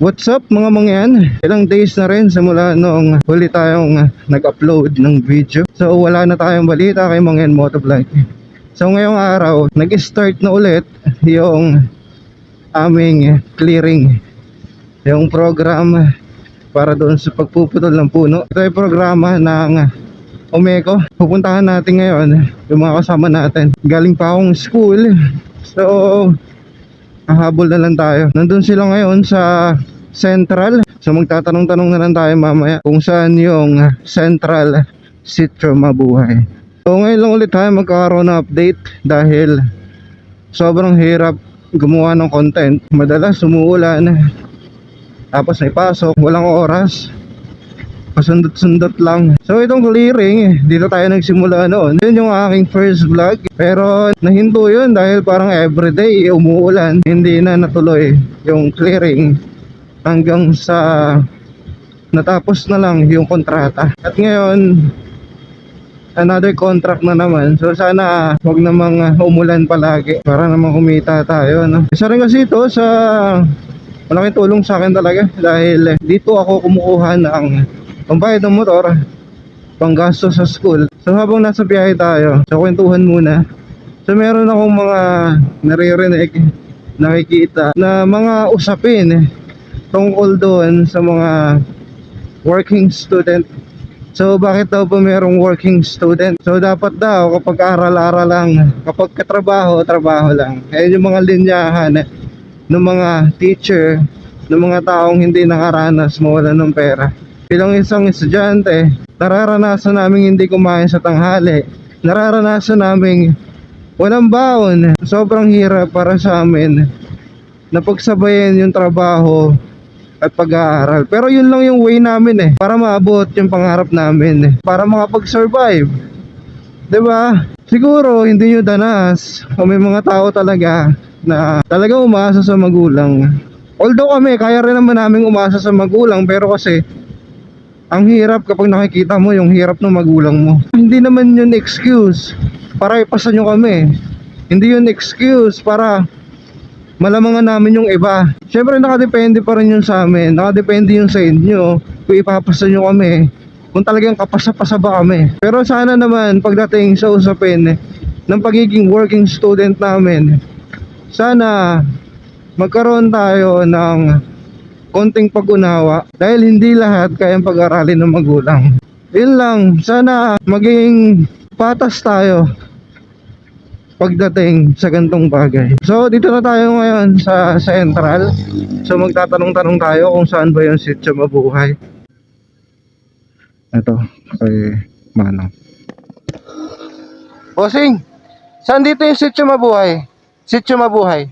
What's up mga mangyan? Ilang days na rin simula noong huli tayong nag-upload ng video. So wala na tayong balita kay Mangyan Motovlog. So ngayong araw, nag-start na ulit yung aming clearing, yung program para doon sa pagpuputol ng puno. Ito ay programa ng Umeco. Pupuntahan natin ngayon yung mga kasama natin. Galing pa akong school, so hahabol na lang tayo. Nandun sila ngayon sa Central. So magtatanong-tanong na lang tayo mamaya kung saan yung Central Sitio Mabuhay. So ngayon lang ulit tayo magkakaroon ng update dahil sobrang hirap gumawa ng content. Madalas umuulan, tapos may pasok, walang oras, pasundot-sundot lang. So itong clearing, dito tayo nagsimula noon. Yun yung aking first vlog, pero nahinto yun dahil parang everyday umuulan. Hindi na natuloy yung clearing hanggang sa natapos na lang yung kontrata. At ngayon another contract na naman. So sana wag namang umulan palagi para naman kumita tayo, no? Isa rin kasi ito sa malaking tulong sa akin talaga dahil dito ako kumukuha ng pambayad ng motor, panggasto sa school. So habang nasa biyahe tayo, so kwentuhan muna. So meron akong mga naririnig, nakikita na mga usapin tungkol doon sa mga working student. So bakit daw po merong working student? So dapat daw kapag aral-aral lang, kapag katrabaho, trabaho lang. Ayan yung mga linyahan ng mga teacher, ng mga taong hindi nakaranas mawalan ng pera. Bilang isang estudyante, nararanasan namin hindi kumain sa tanghali. Nararanasan namin walang baon. Sobrang hirap para sa amin na pagsabayin yung trabaho at pag-aaral. Pero yun lang yung way namin para maabot yung pangarap namin, para makapag-survive. 'Di ba? Siguro hindi nyo danas o may mga tao talaga na talagang umaasa sa magulang. Although kami, kaya rin naman namin umasa sa magulang, pero kasi ang hirap kapag nakikita mo yung hirap ng magulang mo. Hindi naman yun excuse para ipasa nyo kami. Hindi yun excuse para malamangan namin yung iba. Syempre nakadepende pa rin yun sa amin. Nakadepende yun sa inyo kung ipapasa nyo kami, kung talagang kapasa-pasa ba kami. Pero sana naman pagdating sa usapin ng pagiging working student namin, sana magkaroon tayo ng konting pag-unawa dahil hindi lahat kayang pag-aralin ng magulang. Yun lang, sana maging patas tayo pagdating sa gantong bagay. So dito na tayo ngayon sa Central. So magtatanong-tanong tayo kung saan ba yung Sitio Mabuhay. Ito kay Manong. Bossing, saan dito yung Sitio Mabuhay? Sitio Mabuhay.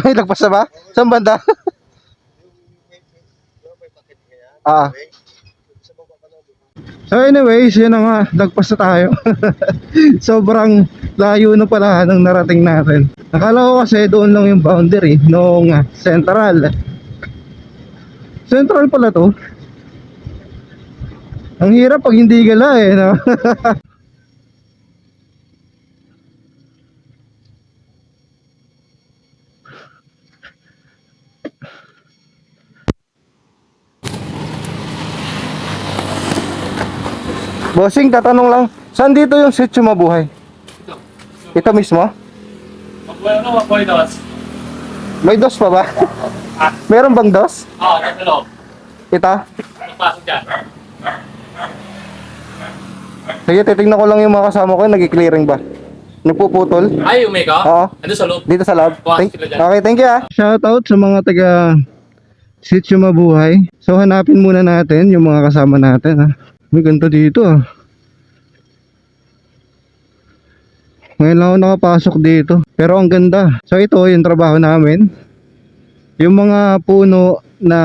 May lagpas na ba? Saan banda? So anyways, yun na nga, lagpas na tayo. Sobrang layo na pala ng narating natin. Nakala ko kasi doon lang yung boundary noong Central. Central pala to. Ang hirap pag hindi gala no? Bossing, tatanong lang, saan dito yung Sitio Mabuhay? Ito mismo? Mabuhay ano, mabuhay dos. May dos pa ba? Meron bang dos? Oo, nasa loob. Ito? Napasok dyan. Sige, titignan ko lang yung mga kasama ko, nag-clearing ba? Nagpuputol? Ay, Umeka? Oo. Ando sa loob. Dito sa lab? Bukas sila dyan. Okay, thank you Shoutout sa mga taga Sitio Mabuhay. So hanapin muna natin yung mga kasama natin May ganito dito Ngayon lang ako nakapasok dito, pero ang ganda. So ito yung trabaho namin. Yung mga puno na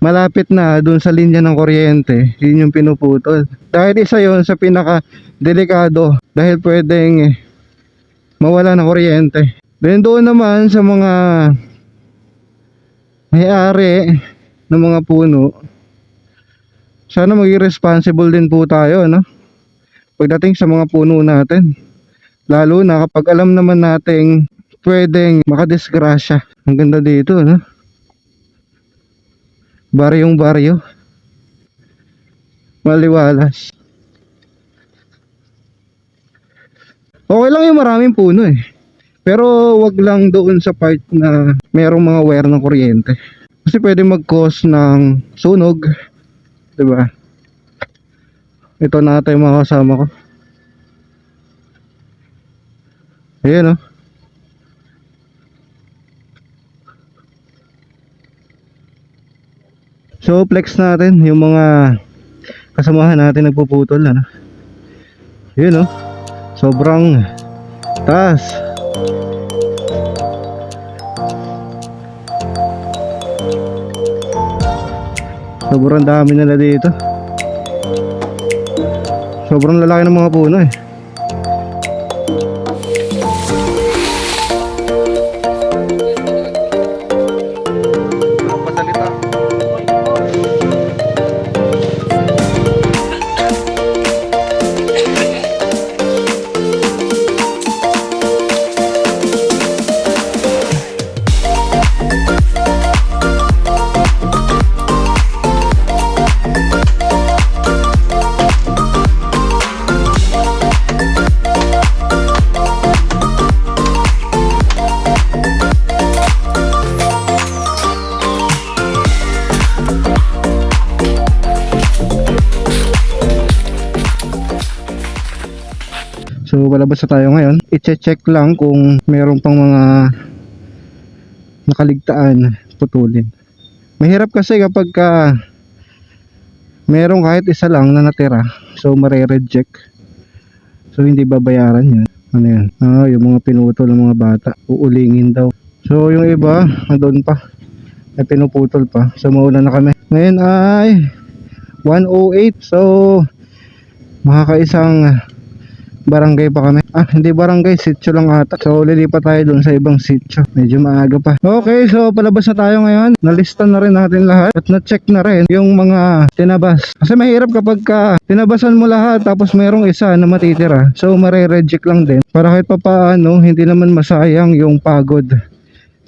malapit na dun sa linya ng kuryente, yun yung pinuputol. Dahil isa yun sa pinaka delikado dahil pwedeng mawala ng kuryente. Then doon naman sa mga may-ari ng mga puno, sana maging responsible din po tayo pagdating sa mga puno natin. Lalo na kapag alam naman nating pwedeng makadisgrasya. Ang ganda dito, no? Baryong baryo. Maliwalas. Okay lang yung maraming puno eh. Pero wag lang doon sa part na merong mga wire ng kuryente. Kasi pwede mag-cause ng sunog, 'di ba? Ito na ata yung mga kasama ko. Ayan, oh. So flex natin yung mga kasamahan natin nagpuputol, ano. Ayan, oh. Sobrang taas. Sobrang dami nila dito. Sobrang lalaki ng mga puno eh. Pasalita. So palabas na tayo ngayon. I-check lang kung meron pang mga nakaligtaan putulin. Mahirap kasi kapag merong kahit isa lang na natira, so mare-reject. So hindi babayaran yan. Ano yan? Yung mga pinutol ng mga bata, uulingin daw. So yung iba, doon pa, ay pinuputol pa. So mauna na kami. Ngayon ay 1:08. So makakaisang barangay pa kami. Hindi barangay, sitio lang ata. So lilipat tayo dun sa ibang sitio. Medyo maaga pa. Okay, so palabas na tayo ngayon. Nalista na rin natin lahat at na-check na rin yung mga tinabas. Kasi mahirap kapag tinabasan mo lahat tapos mayroong isa na matitira. So mare-reject lang din. Para kahit papaano, hindi naman masayang yung pagod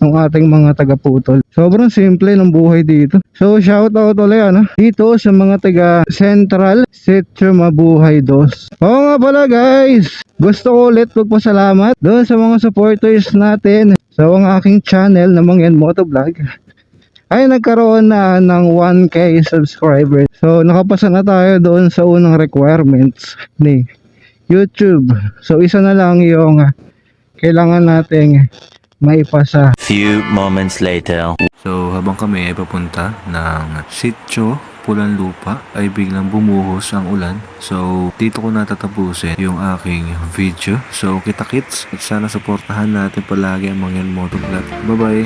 ng ating mga taga-putol. Sobrang simple ng buhay dito. So shout out ulit dito sa mga taga Central Sitio Mabuhay 2. Oo nga pala guys, gusto ko ulit magpasalamat doon sa mga supporters natin sa aking channel na Mangyan Motovlog ay nagkaroon na ng 1K subscribers. So nakapasa na tayo doon sa unang requirements ni YouTube. So isa na lang yung kailangan nating maipasa. Few moments later. So habang kami ay papunta ng Sitio Pulang Lupa ay biglang bumuhos ang ulan. So dito ko natatapusin yung aking video. So kita-kits at sana suportahan natin palagi ang Mangyan Motovlog. Bye bye.